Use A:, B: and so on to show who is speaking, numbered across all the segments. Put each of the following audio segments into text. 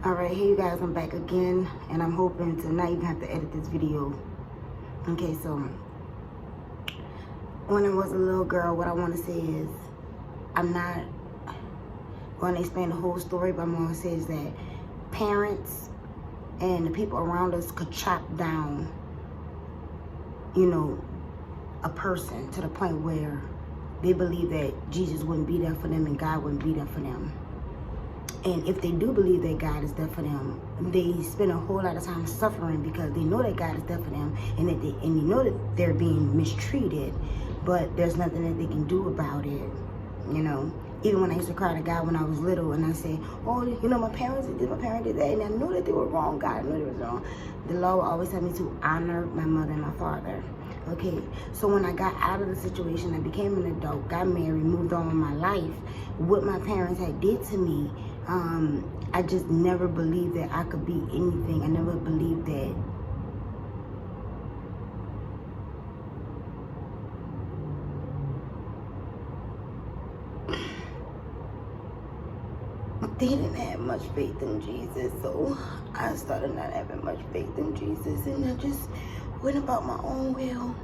A: Alright, hey you guys, I'm back again, and I'm hoping to not even have to edit this video. Okay, so when I was a little girl, what I want to say is, I'm not going to explain the whole story, but I'm going to say is that parents and the people around us could chop down, a person to the point where they believe that Jesus wouldn't be there for them and God wouldn't be there for them. And if they do believe that God is there for them, they spend a whole lot of time suffering because they know that God is there for them, and that they know that they're being mistreated, but there's nothing that they can do about it. Even when I used to cry to God when I was little, and I say, "Oh, my parents did this, my parents did that," and I knew that they were wrong. God knew they were wrong. The Lord would always tell me to honor my mother and my father. Okay, so when I got out of the situation, I became an adult, got married, moved on with my life. What my parents had did to me, I just never believed that I could be anything. I never believed that they didn't have much faith in Jesus, so I started not having much faith in Jesus, and I just went about my own will.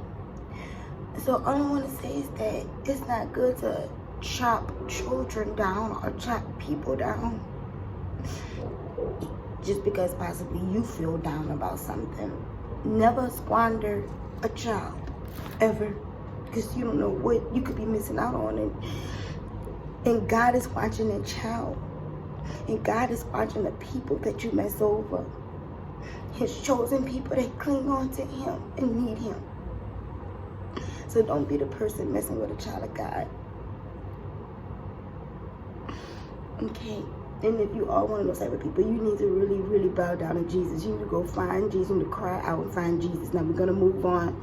A: So all I want to say is that it's not good to chop children down or chop people down just because possibly you feel down about something. Never squander a child, ever, because you don't know what you could be missing out on, and God is watching that child. And God is watching the people that you mess over. His chosen people that cling on to him and need him. So don't be the person messing with a child of God. Okay? And if you are one of those type of people, you need to really, really bow down to Jesus. You need to go find Jesus. You need to cry out and find Jesus. Now we're going to move on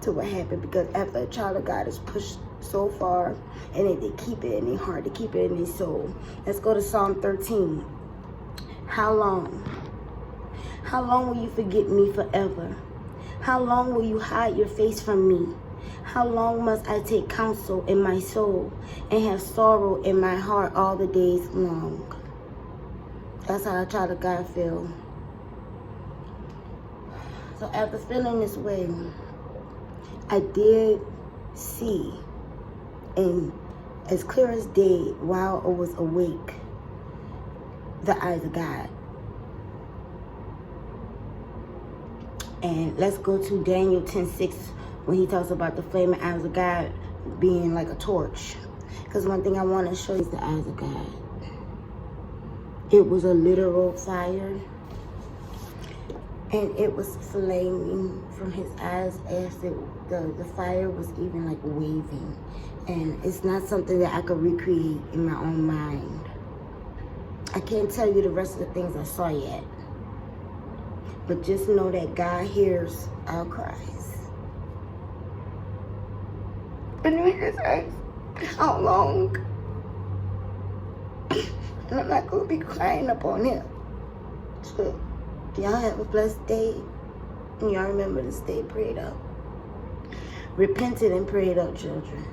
A: to what happened, because after a child of God is pushed so far, and they keep it in their heart, they keep it in their soul. Let's go to Psalm 13. How long? How long will you forget me forever? How long will you hide your face from me? How long must I take counsel in my soul and have sorrow in my heart all the days long? That's how a child of God feel. So after feeling this way, I did see, and as clear as day, while I was awake, the eyes of God. And let's go to Daniel 10:6, when he talks about the flaming eyes of God being like a torch. Because one thing I want to show you is the eyes of God. It was a literal fire, and it was flaming from his eyes as the fire was even like waving. And it's not something that I could recreate in my own mind. I can't tell you the rest of the things I saw yet. But just know that God hears our cries. And we just ask, how long? And I'm not going to be crying up on him. So y'all have a blessed day. And y'all remember to stay prayed up. Repented and prayed up, children.